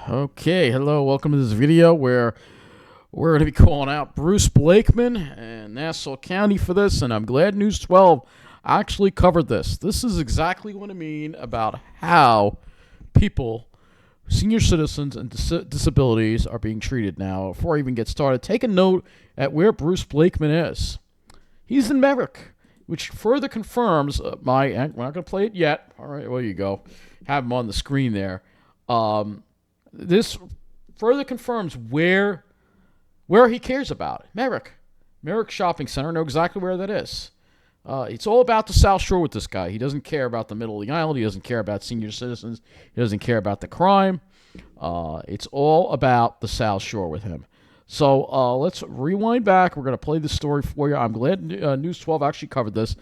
Okay, hello, welcome to this video where we're going to be calling out Bruce Blakeman and Nassau County for this, and I'm glad News 12 actually covered this. This is exactly what I mean about how people, senior citizens and disabilities are being treated now. Before I even get started, take a note at where Bruce Blakeman is. He's in Merrick, which further confirms we're not going to play it yet. All right, well, you go. Have him on the screen there. This further confirms where he cares about it. Merrick Shopping Center. Know exactly where that is. It's all about the South Shore with this guy. He doesn't care about the middle of the island. He doesn't care about senior citizens. He doesn't care about the crime. It's all about the South Shore with him. So let's rewind back. We're going to play this story for you. I'm glad News 12 actually covered this.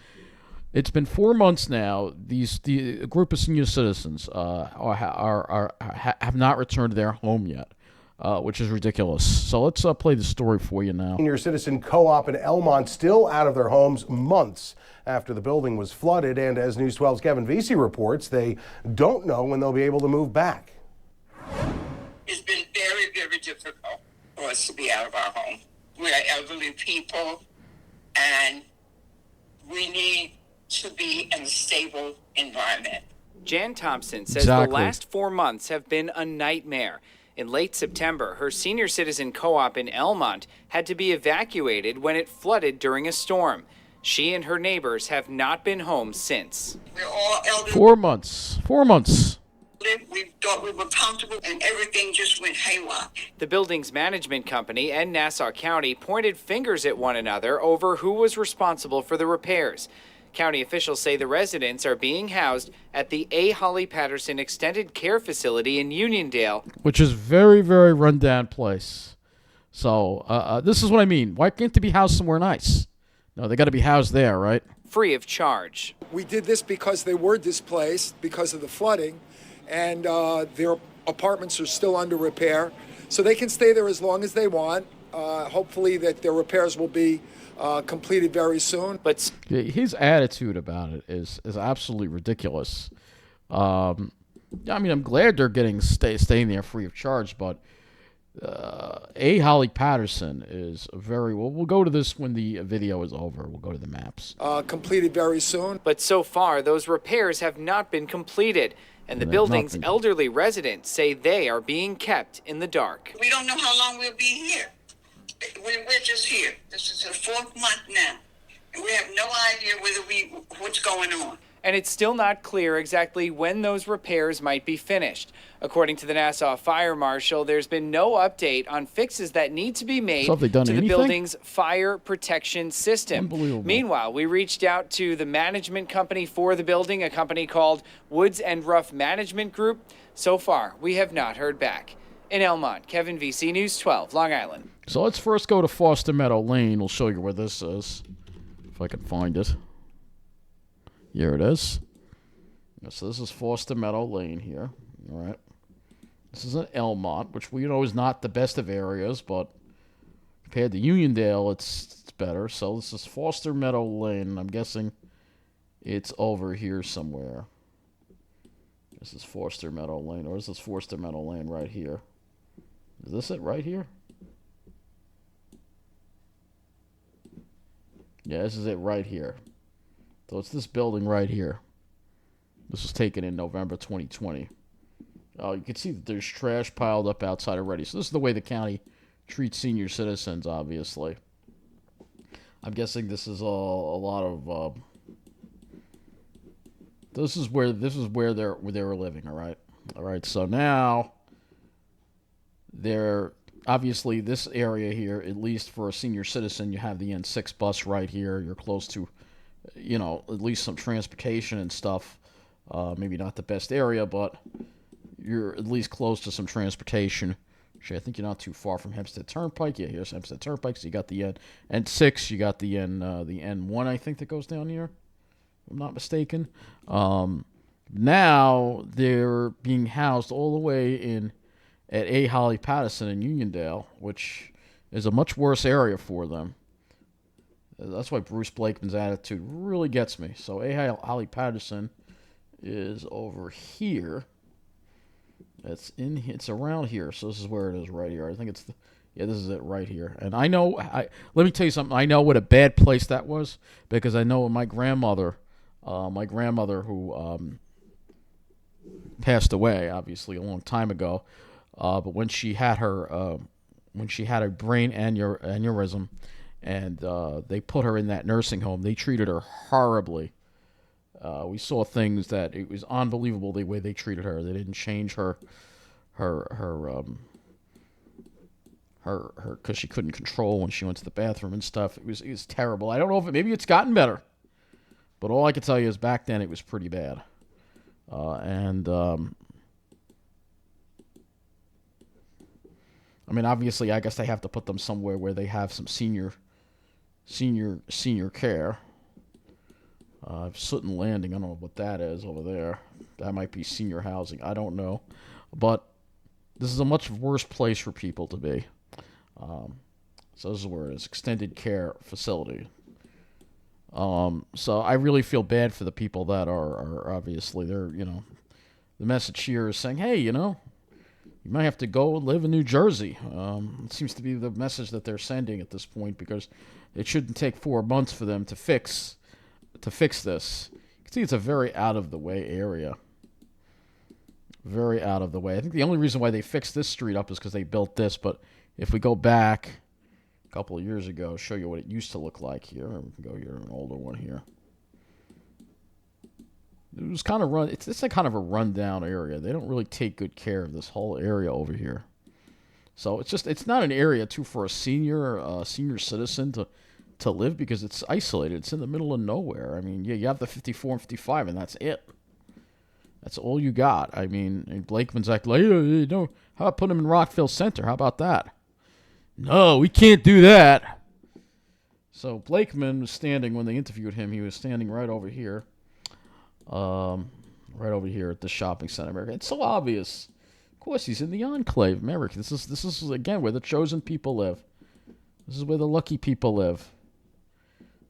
It's been 4 months now. The group of senior citizens have not returned to their home yet, which is ridiculous. So let's play the story for you now. Senior citizen co-op in Elmont still out of their homes months after the building was flooded, and as News 12's Kevin Vesey reports, they don't know when they'll be able to move back. It's been very, very difficult for us to be out of our home. We are elderly people, and we need to be in a stable environment. Jan Thompson says the last 4 months have been a nightmare. In late September, her senior citizen co-op in Elmont had to be evacuated when it flooded during a storm. She and her neighbors have not been home since. We're all elderly. 4 months. 4 months. We thought we were comfortable, and everything just went haywire. The building's management company and Nassau County pointed fingers at one another over who was responsible for the repairs. County officials say the residents are being housed at the A. Holly Patterson Extended Care Facility in Uniondale, which is very, very rundown place. So this is what I mean. Why can't they be housed somewhere nice? No, they got to be housed there, right? free of charge. We did this because they were displaced because of the flooding, and their apartments are still under repair, so they can stay there as long as they want. Hopefully that their repairs will be completed very soon. But his attitude about it is absolutely ridiculous. I mean, I'm glad they're getting staying there free of charge, but A. Holly Patterson is very well. We'll go to this when the video is over. We'll go to the maps. Completed very soon. But so far, those repairs have not been completed, and the building's elderly residents say they are being kept in the dark. We don't know how long we'll be here. We're just here. This is the 4th month now, and we have no idea what's going on. And it's still not clear exactly when those repairs might be finished. According to the Nassau Fire Marshal, there's been no update on fixes that need to be made to the building's fire protection system. Unbelievable. Meanwhile, we reached out to the management company for the building, a company called Woods and Rough Management Group. So far, we have not heard back. In Elmont, Kevin Vesey, News 12, Long Island. So let's first go to Foster Meadow Lane. We'll show you where this is, if I can find it. Here it is. So this is Foster Meadow Lane here. All right. This is an Elmont, which we know is not the best of areas, but compared to Uniondale, it's better. So this is Foster Meadow Lane. I'm guessing it's over here somewhere. This is Foster Meadow Lane, or is this Foster Meadow Lane right here? Is this it right here? Yeah, this is it right here. So it's this building right here. This was taken in November 2020. You can see that there's trash piled up outside already. So this is the way the county treats senior citizens, obviously. I'm guessing this is a lot of... This is where they were living, all right? All right, so now they're... Obviously, this area here, at least for a senior citizen, you have the N6 bus right here. You're close to, at least some transportation and stuff. Maybe not the best area, but you're at least close to some transportation. Actually, I think you're not too far from Hempstead Turnpike. Yeah, here's Hempstead Turnpike. So you got the N6, you got the N1, I think, that goes down here, if I'm not mistaken. Now they're being housed all the way in at A. Holly Patterson in Uniondale, which is a much worse area for them. That's why Bruce Blakeman's attitude really gets me. So A. Holly Patterson is over here. It's around here. So this is where it is right here. I think it's this is it right here. And I know. Let me tell you something. I know what a bad place that was because I know my grandmother who passed away, obviously a long time ago. But when she had her brain aneurysm, and they put her in that nursing home, they treated her horribly. We saw things that it was unbelievable the way they treated her. They didn't change her because she couldn't control when she went to the bathroom and stuff. It was terrible. I don't know if maybe it's gotten better, but all I can tell you is back then it was pretty bad. I mean, obviously, I guess they have to put them somewhere where they have some senior care. Sutton Landing, I don't know what that is over there. That might be senior housing. I don't know. But this is a much worse place for people to be. So this is where it is, extended care facility. So I really feel bad for the people that are obviously, they're, the message here is saying, hey, you might have to go live in New Jersey. It seems to be the message that they're sending at this point because it shouldn't take 4 months for them to fix this. You can see it's a very out-of-the-way area. Very out of the way. I think the only reason why they fixed this street up is because they built this, but if we go back a couple of years ago, show you what it used to look like here. We can go here, an older one here. It was kind of it's like kind of a rundown area. They don't really take good care of this whole area over here. So it's not an area for a senior citizen to live because it's isolated. It's in the middle of nowhere. I mean, you have the 54 and 55, and that's it. That's all you got. I mean, and Blakeman's like, how about putting him in Rockville Center? How about that? No, we can't do that. So Blakeman was standing, when they interviewed him, he was standing right over here. Right over here at the shopping center, America. It's so obvious. Of course, he's in the enclave, America. This is again where the chosen people live. This is where the lucky people live.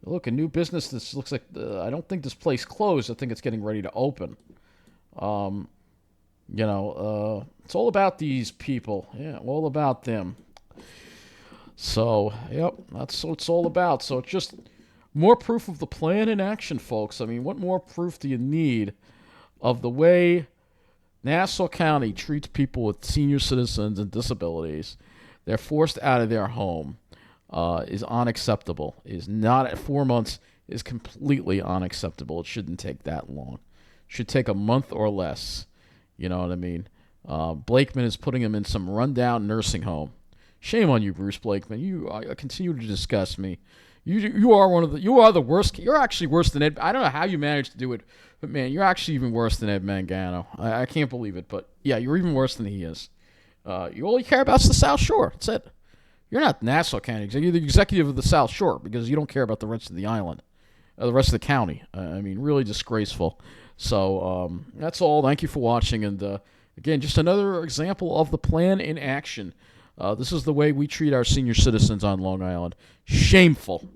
Look, a new business. This looks like I don't think this place closed. I think it's getting ready to open. It's all about these people. Yeah, all about them. So, yep, that's what it's all about. So it's just more proof of the plan in action, folks. I mean, what more proof do you need of the way Nassau County treats people with senior citizens and disabilities? They're forced out of their home. Is unacceptable. Is not at 4 months is completely unacceptable. It shouldn't take that long. It should take a month or less. You know what I mean? Blakeman is putting him in some rundown nursing home. Shame on you, Bruce Blakeman. You continue to disgust me. You are the worst. You're actually worse than Ed. I don't know how you managed to do it, but man, you're actually even worse than Ed Mangano. I can't believe it, but yeah, you're even worse than he is. You all you care about is the South Shore. That's it. You're not Nassau County executive. You're the executive of the South Shore because you don't care about the rest of the island, the rest of the county. I mean, really disgraceful. So that's all. Thank you for watching. And again, just another example of the plan in action. This is the way we treat our senior citizens on Long Island. Shameful.